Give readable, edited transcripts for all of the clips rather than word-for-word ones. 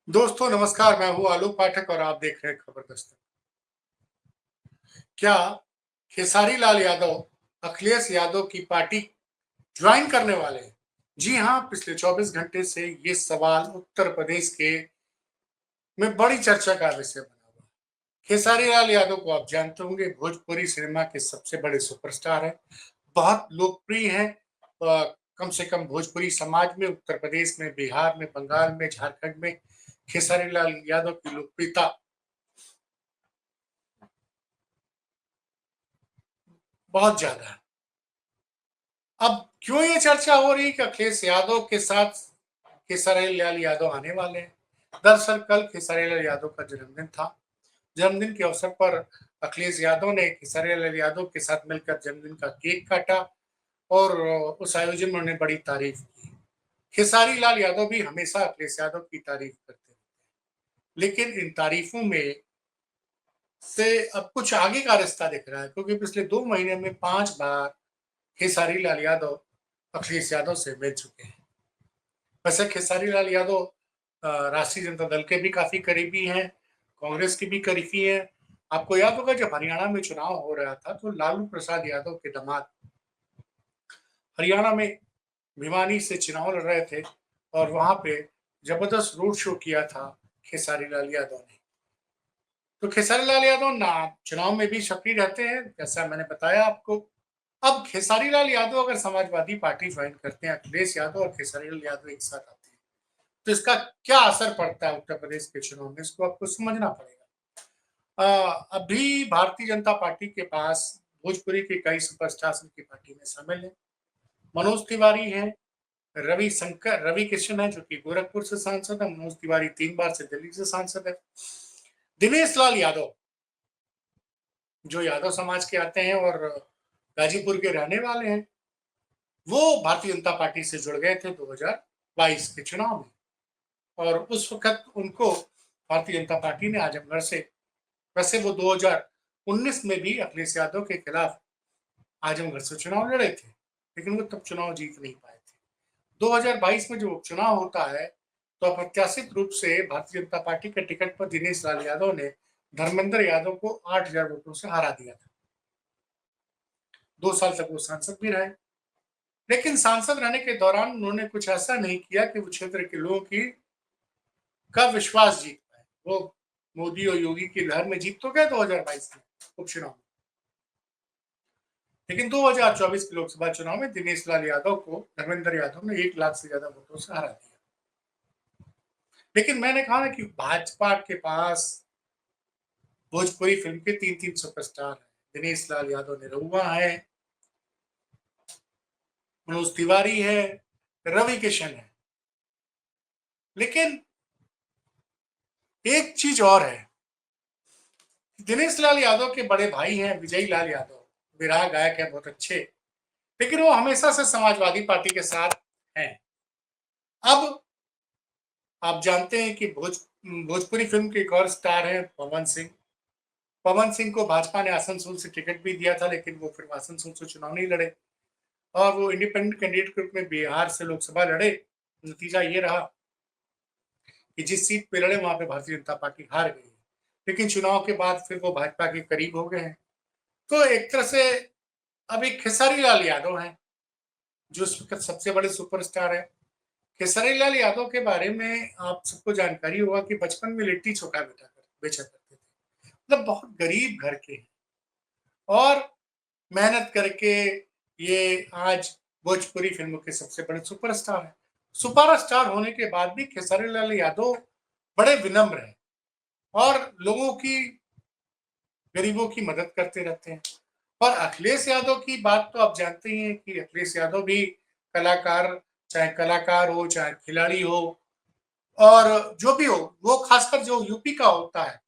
दोस्तों नमस्कार, मैं हूँ आलोक पाठक और आप देख रहे हैं खबर दस्तक। क्या खेसारी लाल यादव अखिलेश यादव की पार्टी ज्वाइन करने वाले हैं? जी हाँ, पिछले 24 घंटे से ये सवाल उत्तर प्रदेश के में बड़ी चर्चा का विषय बना हुआ है। खेसारी लाल यादव को आप जानते होंगे, भोजपुरी सिनेमा के सबसे बड़े सुपरस्टार हैं, बहुत लोकप्रिय हैं। कम से कम भोजपुरी समाज में, उत्तर प्रदेश में, बिहार में, बंगाल में, झारखंड में खेसारी लाल यादव की लोकप्रियता बहुत ज्यादा है। अब क्यों ये चर्चा हो रही है कि अखिलेश यादव के साथ खेसारी लाल यादव आने वाले हैं? दरअसल कल खेसारी लाल यादव का जन्मदिन था। जन्मदिन के अवसर पर अखिलेश यादव ने खेसारी लाल यादव के साथ मिलकर जन्मदिन का केक काटा और उस आयोजन में उन्होंने बड़ी तारीफ की। खेसारी लाल यादव भी हमेशा अखिलेश यादव की तारीफ करते हैं, लेकिन इन तारीफों में से अब कुछ आगे का रिश्ता दिख रहा है, क्योंकि पिछले 2 महीने में 5 बार खेसारी लाल यादव अखिलेश यादव से मिल चुके हैं। वैसे खेसारी लाल यादव राष्ट्रीय जनता दल के भी काफी करीबी हैं, कांग्रेस के भी करीबी हैं। आपको याद होगा जब हरियाणा में चुनाव हो रहा था तो लालू प्रसाद यादव के दामाद हरियाणा में भिवानी से चुनाव लड़ रहे थे और वहां पे जबरदस्त रोड शो किया था खेसारी लाल यादव ने। तो खेसारी लाल यादव ना चुनाव में भी सक्रिय रहते हैं, जैसा मैंने बताया आपको। अब खेसारी लाल यादव अगर समाजवादी पार्टी ज्वाइन करते हैं, अखिलेश यादव और खेसारी लाल यादव एक साथ आते हैं, तो इसका क्या असर पड़ता है उत्तर प्रदेश के चुनाव में, इसको आपको समझना पड़ेगा। अभी भारतीय जनता पार्टी के पास भोजपुरी के कई सुपरस्टार्स उनकी पार्टी में शामिल हैं। मनोज तिवारी हैं, रवि किशन है जो कि गोरखपुर से सांसद है। मनोज तिवारी 3 बार से दिल्ली से सांसद है। दिनेश लाल यादव जो यादव समाज के आते हैं और गाजीपुर के रहने वाले हैं, वो भारतीय जनता पार्टी से जुड़ गए थे 2022 के चुनाव में और उस वक्त उनको भारतीय जनता पार्टी ने आजमगढ़ से, वैसे वो 2019 में भी अखिलेश यादव के खिलाफ आजमगढ़ से चुनाव लड़े थे, लेकिन वो तब चुनाव जीत नहीं पाए थे। 2022 में जो उपचुनाव होता है तो अप्रत्याशित रूप से भारतीय जनता पार्टी के टिकट पर दिनेश लाल यादव ने धर्मेंद्र यादव को 8,000 वोटों से हरा दिया था। 2 साल तक वो सांसद भी रहे, लेकिन सांसद रहने के दौरान उन्होंने कुछ ऐसा नहीं किया कि वो क्षेत्र के लोगों की का विश्वास जीत पाए। वो मोदी और योगी की लहर में जीत तो गए 2022 में उपचुनाव में, लेकिन 2024 के लोकसभा चुनाव में दिनेश लाल यादव को धर्मेंद्र यादव ने 1 लाख से ज्यादा वोटों से हरा दिया। लेकिन मैंने कहा ना कि भाजपा के पास भोजपुरी फिल्म के 3 सुपरस्टार हैं। दिनेश लाल यादव निरहुआ है, मनोज तिवारी है, रवि किशन है। लेकिन एक चीज और है, दिनेश लाल यादव के बड़े भाई हैं विजय लाल यादव, विरहा गायक है बहुत अच्छे, लेकिन वो हमेशा से समाजवादी पार्टी के साथ हैं। अब आप जानते हैं कि भोजपुरी फिल्म के एक और स्टार हैं पवन सिंह। पवन सिंह को भाजपा ने आसनसोल से टिकट भी दिया था, लेकिन वो फिर आसनसोल से चुनाव नहीं लड़े और वो इंडिपेंडेंट कैंडिडेट के रूप में बिहार से लोकसभा लड़े। नतीजा ये रहा कि जिस सीट पे लड़े वहां पे भारतीय जनता पार्टी हार गई, लेकिन चुनाव के बाद फिर वो भाजपा के करीब हो गए हैं। तो एक तरह से अब एक खेसारी लाल यादव हैं जो इस वक्त सबसे बड़े सुपरस्टार है। खेसारी लाल यादव के बारे में आप सबको जानकारी होगा कि बचपन में लिट्टी चोखा बेचा करते थे, मतलब बहुत गरीब घर के हैं और मेहनत करके ये आज भोजपुरी फिल्मों के सबसे बड़े सुपरस्टार हैं। सुपरस्टार होने के बाद भी खेसारी लाल यादव बड़े विनम्र हैं और लोगों की, गरीबों की मदद करते रहते हैं। और अखिलेश यादव की बात तो आप जानते ही हैं कि अखिलेश यादव भी कलाकार, चाहे कलाकार हो चाहे खिलाड़ी हो और जो भी हो, वो खासकर जो यूपी का होता है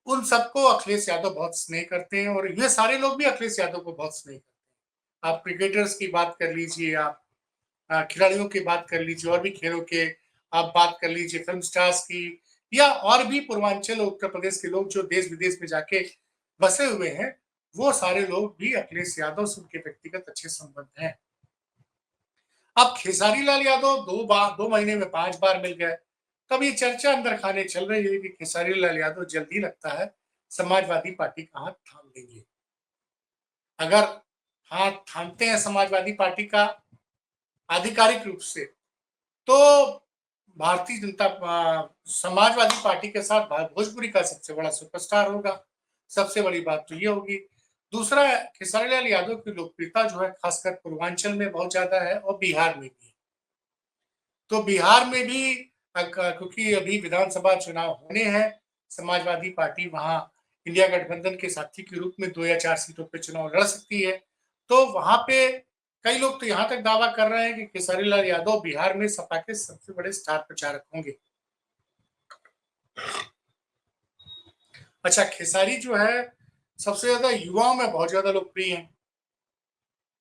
उन सबको अखिलेश यादव बहुत स्नेह करते हैं और ये सारे लोग भी अखिलेश यादव को बहुत स्नेह करते हैं। आप क्रिकेटर्स की बात कर लीजिए, आप खिलाड़ियों की बात कर लीजिए, और भी खेलों के आप बात कर लीजिए, फिल्म स्टार्स की, या और भी पूर्वांचल उत्तर प्रदेश के लोग जो देश विदेश में जाके बसे हुए हैं, वो सारे लोग भी अखिलेश यादव से उनके व्यक्तिगत अच्छे संबंध हैं। अब खेसारी लाल यादव 2 महीने में 5 बार मिल गए, तब ये चर्चा अंदर खाने चल रही है कि खेसारी लाल यादव जल्दी लगता है समाजवादी पार्टी का हाथ थाम लेंगे। अगर हाथ थामते हैं समाजवादी पार्टी का आधिकारिक रूप से, तो भारतीय जनता समाजवादी पार्टी के साथ भोजपुरी का सबसे बड़ा सुपरस्टार होगा। सबसे बड़ी बात तो ये होगी। दूसरा, खेसारी लाल यादव की लोकप्रियता जो है खासकर पूर्वांचल में बहुत ज्यादा है और बिहार में भी। तो बिहार में भी क्योंकि अभी विधानसभा चुनाव होने हैं, समाजवादी पार्टी वहां इंडिया गठबंधन के साथी के रूप में 2 या 4 सीटों पे चुनाव लड़ सकती है। तो वहां पे कई लोग तो यहाँ तक दावा कर रहे हैं कि खेसारी लाल यादव बिहार में सपा के सबसे बड़े स्टार प्रचारक होंगे। अच्छा, खेसारी जो है सबसे ज्यादा युवाओं में बहुत ज्यादा लोकप्रिय है।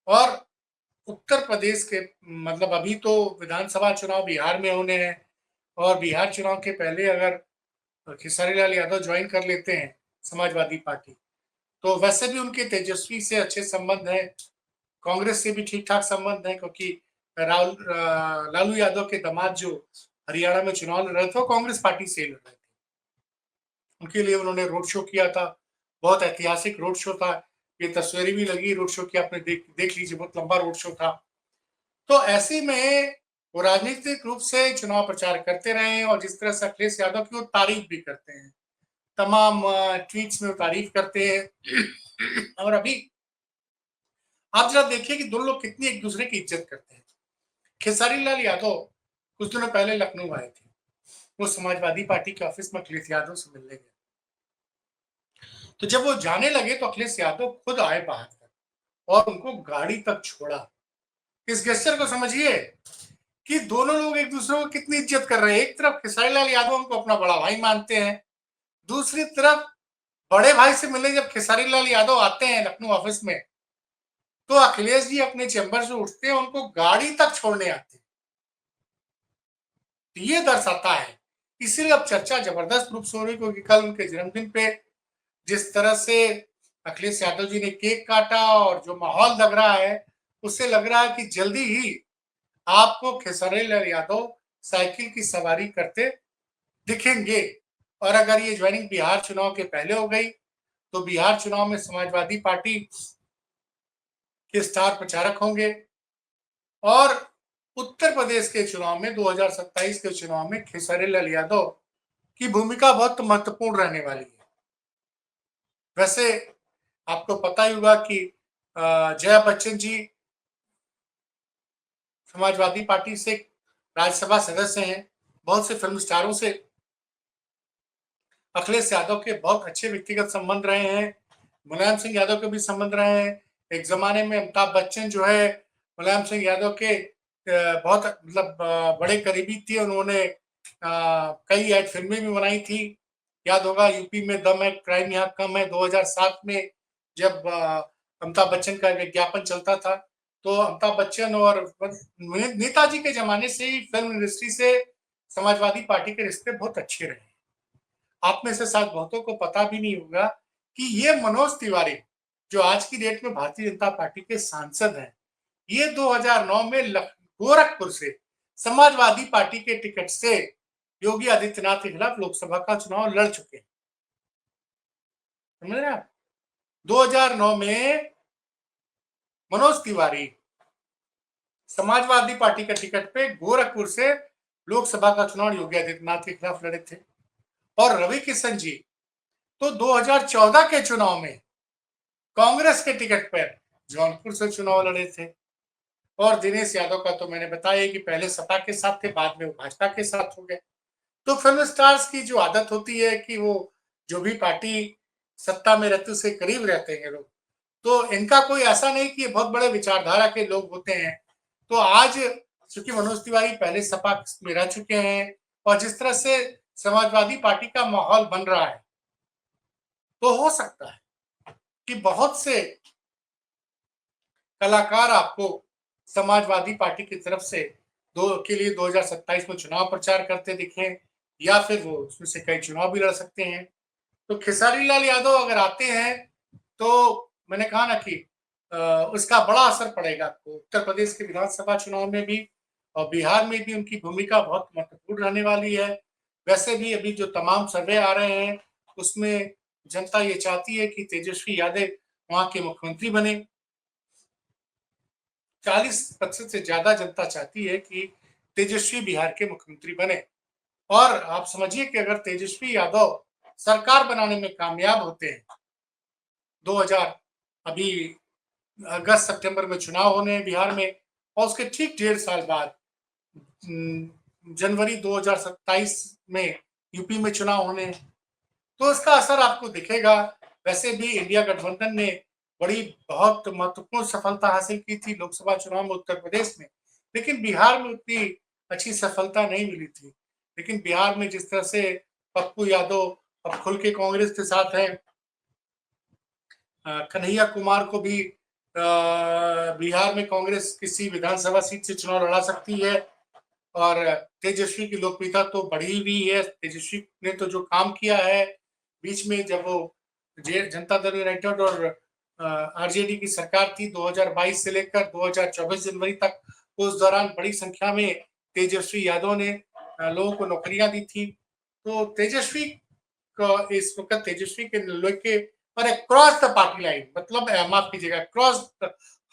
और उत्तर प्रदेश के मतलब अभी तो विधानसभा चुनाव बिहार में होने हैं, और बिहार चुनाव के पहले अगर खेसारी लाल यादव ज्वाइन कर लेते हैं समाजवादी पार्टी, तो वैसे भी उनके तेजस्वी से अच्छे संबंध हैं, कांग्रेस से भी ठीक ठाक संबंध है, क्योंकि लालू यादव के दामाद जो हरियाणा में चुनाव लड़ रहे थे वो कांग्रेस पार्टी से लड़ रहे थे। उनके लिए उन्होंने रोड शो किया था, बहुत ऐतिहासिक रोड शो था। ये तस्वीरें भी लगी रोड शो की, आपने देख लीजिए, बहुत लंबा रोड शो था। तो ऐसे में वो राजनीतिक रूप से चुनाव प्रचार करते रहे, और जिस तरह से अखिलेश यादव की वो तारीफ भी करते हैं, तमाम ट्वीट्स में वो तारीफ करते हैं। और अभी आप जरा देखिए कि दोनों लोग कितनी एक दूसरे की इज्जत करते हैं। खेसारी लाल यादव कुछ दिनों पहले लखनऊ आए थे, वो समाजवादी पार्टी के ऑफिस में अखिलेश यादव से मिलने गए। तो जब वो जाने लगे तो अखिलेश यादव खुद आए बाहर तक और उनको गाड़ी तक छोड़ा। इस गेस्चर को समझिए कि दोनों लोग एक दूसरे को कितनी इज्जत कर रहे हैं। एक तरफ खेसारी लाल यादव उनको अपना बड़ा भाई मानते हैं, दूसरी तरफ बड़े भाई से मिलने जब खेसारी लाल यादव आते हैं लखनऊ ऑफिस में, तो अखिलेश जी अपने चैम्बर से उठते हैं, उनको गाड़ी तक छोड़ने आते हैं। तो ये दर्शाता है, इसीलिए अब चर्चा जबरदस्त रूप से हो रही, क्योंकि कल उनके जन्मदिन पे जिस तरह से अखिलेश यादव जी ने केक काटा और जो माहौल लग रहा है, उससे लग रहा है कि जल्दी ही आपको खेसारी लाल यादव साइकिल की सवारी करते दिखेंगे। और अगर ये ज्वाइनिंग बिहार चुनाव के पहले हो गई, तो बिहार चुनाव में समाजवादी पार्टी के स्टार प्रचारक होंगे, और उत्तर प्रदेश के चुनाव में 2027 के चुनाव में खेसारी लाल यादव की भूमिका बहुत महत्वपूर्ण रहने वाली है। वैसे आपको पता ही होगा कि जया बच्चन जी समाजवादी पार्टी से राज्यसभा सदस्य हैं। बहुत से फिल्म स्टारों से अखिलेश यादव के बहुत अच्छे व्यक्तिगत संबंध रहे हैं। मुलायम सिंह यादव के भी संबंध रहे हैं। एक जमाने में अमिताभ बच्चन जो है मुलायम सिंह यादव के बहुत मतलब बड़े करीबी थे। उन्होंने कई ऐड फिल्में भी बनाई थी। याद होगा यूपी में दम है क्राइम यहाँ कम है 2007 में, जब अमिताभ बच्चन का विज्ञापन चलता था, तो अमिताभ बच्चन और नेताजी के जमाने से ही फिल्म इंडस्ट्री से समाजवादी पार्टी के रिश्ते बहुत अच्छे रहे। आप में से शायद बहुतों को पता भी नहीं होगा कि ये मनोज तिवारी जो आज की डेट में भारतीय जनता पार्टी के सांसद हैं, ये 2009 में गोरखपुर से समाजवादी पार्टी के टिकट से योगी आदित्यनाथ के खिलाफ लोकसभा का चुनाव लड़ चुके हैं। समझ रहे आप? 2009 में मनोज तिवारी समाजवादी पार्टी के टिकट पे गोरखपुर से लोकसभा का चुनाव योगी आदित्यनाथ के खिलाफ लड़े थे। और रवि किशन जी तो 2014 के चुनाव में कांग्रेस के टिकट पर जौनपुर से चुनाव लड़े थे। और दिनेश यादव का तो मैंने बताया कि पहले सपा के साथ थे, बाद में वो भाजपा के साथ हो गए। तो फिल्म स्टार्स की जो आदत होती है कि वो जो भी पार्टी सत्ता में रहते उसके करीब रहते हैं लोग, तो इनका कोई ऐसा नहीं कि ये बहुत बड़े विचारधारा के लोग होते हैं। तो आज चूंकि मनोज तिवारी पहले सपा में रह चुके हैं, और जिस तरह से समाजवादी पार्टी का माहौल बन रहा है, तो हो सकता है कि बहुत से कलाकार आपको समाजवादी पार्टी की तरफ से दो के लिए 2027 में चुनाव प्रचार करते दिखें, या फिर वो उसमें से कई चुनाव भी लड़ सकते हैं। तो खेसारी लाल यादव अगर आते हैं, तो मैंने कहा ना कि उसका बड़ा असर पड़ेगा आपको उत्तर प्रदेश के विधानसभा चुनाव में भी, और बिहार में भी उनकी भूमिका बहुत महत्वपूर्ण रहने वाली है। वैसे भी अभी जो तमाम सर्वे आ रहे हैं उसमें जनता ये चाहती है कि तेजस्वी यादव वहां के मुख्यमंत्री बने। 40% से ज्यादा जनता चाहती है कि तेजस्वी बिहार के मुख्यमंत्री बने। और आप समझिए कि अगर तेजस्वी यादव सरकार बनाने में कामयाब होते हैं, 2000 अभी अगस्त सितंबर में चुनाव होने हैं बिहार में, और उसके ठीक 1.5 साल बाद जनवरी 2027 में यूपी में चुनाव होने हैं, तो इसका असर आपको दिखेगा। वैसे भी इंडिया गठबंधन ने बड़ी बहुत महत्वपूर्ण सफलता हासिल की थी लोकसभा चुनाव में उत्तर प्रदेश में, लेकिन बिहार में उतनी अच्छी सफलता नहीं मिली थी। लेकिन बिहार में जिस तरह से पप्पू यादव अब खुल के कांग्रेस के साथ हैं, कन्हैया कुमार को भी बिहार में कांग्रेस किसी विधानसभा सीट से चुनाव लड़ा सकती है। और तेजस्वी की लोकप्रियता तो बढ़ी हुई है। तेजस्वी ने तो जो काम किया है बीच में, जब वो जनता दल यूनाइटेड और आरजेडी की सरकार थी 2022 से लेकर 2024 जनवरी तक, उस दौरान बड़ी संख्या में तेजस्वी यादव ने लोगों को नौकरियां दी थी। तो तेजस्वी इस वक्त तेजस्वी के लेके और क्रॉस द पार्टी लाइन, मतलब माफ कीजिएगा, क्रॉस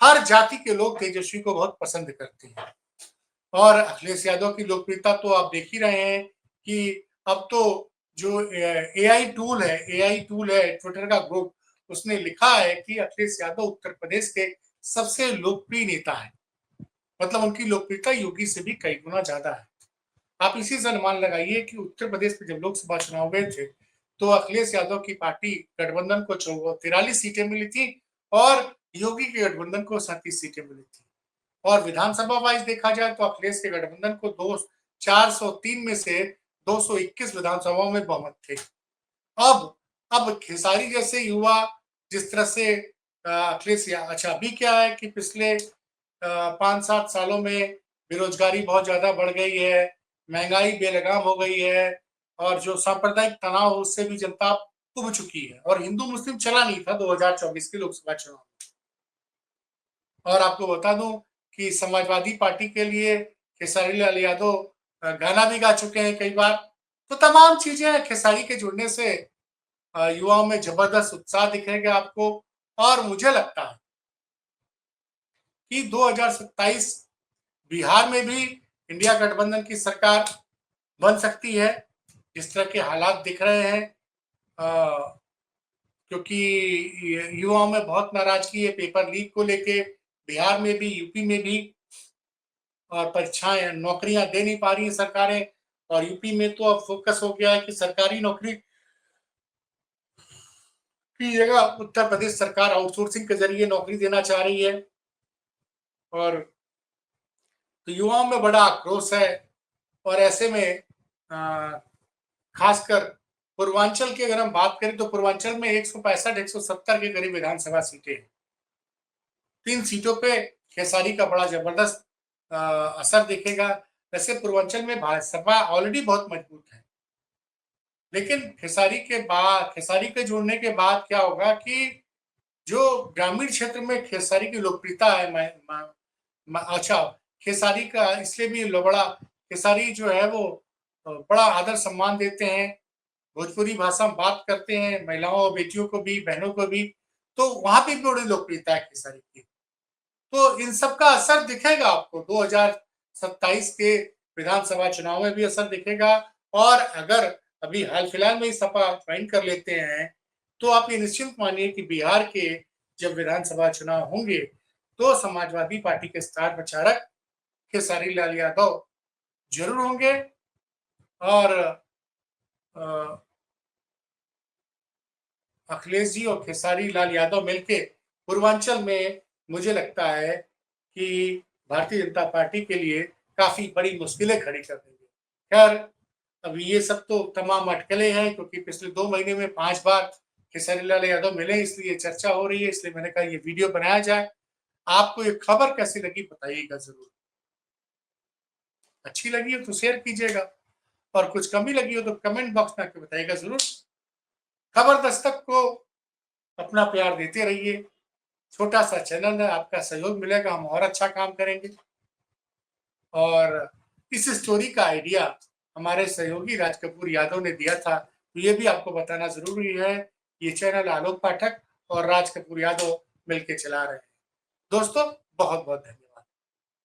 हर जाति के लोग तेजस्वी को बहुत पसंद करते हैं। और अखिलेश यादव की लोकप्रियता तो आप देख ही रहे हैं कि अब तो जो एआई टूल है ट्विटर का ग्रुप, उसने लिखा है कि अखिलेश यादव उत्तर प्रदेश के सबसे लोकप्रिय नेता है। मतलब उनकी लोकप्रियता योगी से भी कई गुना ज्यादा है। आप इसी से अनुमान लगाइए कि उत्तर प्रदेश में जब लोकसभा चुनाव हुए थे तो अखिलेश यादव की पार्टी गठबंधन को 43 सीटें मिली थी और योगी के गठबंधन को 37 सीटें मिली थी। और विधानसभा वाइज देखा जाए तो अखिलेश के गठबंधन को 403 में से 221 विधानसभाओं में बहुमत थे। अब खेसारी जैसे युवा जिस तरह से अखिलेश, अच्छा अभी क्या है कि पिछले 5-7 सालों में बेरोजगारी बहुत ज्यादा बढ़ गई है, महंगाई बेलगाम हो गई है, और जो सांप्रदायिक तनाव उससे भी जनता उब चुकी है, और हिंदू मुस्लिम चला नहीं था 2024 के लोकसभा चुनाव। और आपको बता दूं कि समाजवादी पार्टी के लिए खेसारी लाल यादव गाना भी गा चुके हैं कई बार। तो तमाम चीजें खेसारी के जुड़ने से युवाओं में जबरदस्त उत्साह दिखेगा आपको। और मुझे लगता है कि 2027 बिहार में भी इंडिया गठबंधन की सरकार बन सकती है, जिस तरह के हालात दिख रहे हैं। क्योंकि युवाओं में बहुत नाराजगी है पेपर लीक को लेके, बिहार में भी यूपी में भी। और परीक्षाएं नौकरियां दे नहीं पा रही हैं सरकारें, और यूपी में तो अब फोकस हो गया है कि सरकारी नौकरी की जगह उत्तर प्रदेश सरकार आउटसोर्सिंग के जरिए नौकरी देना चाह रही है। और तो युवाओं में बड़ा आक्रोश है। और ऐसे में खासकर पूर्वांचल की अगर हम बात करें तो पूर्वांचल में 165-170 के करीब विधानसभा सीटें हैं। 3 सीटों पे खेसारी का बड़ा जबरदस्त असर दिखेगा। वैसे पूर्वांचल में भाजपा ऑलरेडी बहुत मजबूत है, लेकिन खेसारी के जुड़ने के बाद क्या होगा कि जो ग्रामीण क्षेत्र में खेसारी की लोकप्रियता है, अच्छा, खेसारी का इसलिए भी बड़ा, खेसारी जो है वो बड़ा आदर सम्मान देते हैं, भोजपुरी भाषा में बात करते हैं, महिलाओं और बेटियों को भी, बहनों को भी, तो वहां पे भी बड़ी लोकप्रियता है खेसारी की। तो इन सब का असर दिखेगा आपको 2027 के विधानसभा चुनाव में भी असर दिखेगा। और अगर अभी हाल फिलहाल में ही सपा ज्वाइन कर लेते हैं तो आप ये निश्चिंत मानिए कि बिहार के जब विधानसभा चुनाव होंगे तो समाजवादी पार्टी के स्टार प्रचारक खेसारी लाल यादव जरूर होंगे। और अखिलेश जी और खेसारी लाल यादव मिलके पूर्वांचल में मुझे लगता है कि भारतीय जनता पार्टी के लिए काफी बड़ी मुश्किलें खड़ी कर देंगे। खैर, अभी ये सब तो तमाम अटकलें हैं, क्योंकि पिछले 2 महीने में 5 बार खेसारी लाल यादव मिले, इसलिए चर्चा हो रही है, इसलिए मैंने कहा ये वीडियो बनाया जाए। आपको ये खबर कैसी लगी बताइएगा जरूर। अच्छी लगी हो तो शेयर कीजिएगा, और कुछ कमी लगी हो तो कमेंट बॉक्स में आके बताइएगा जरूर। खबर दस्तक को अपना प्यार देते रहिए। छोटा सा चैनल है, आपका सहयोग मिलेगा हम और अच्छा काम करेंगे। और इस स्टोरी का आइडिया हमारे सहयोगी राज कपूर यादव ने दिया था, तो ये भी आपको बताना ज़रूरी है। ये चैनल आलोक पाठक और राज कपूर यादव मिलके चला रहे हैं। दोस्तों बहुत-बहुत धन्यवाद।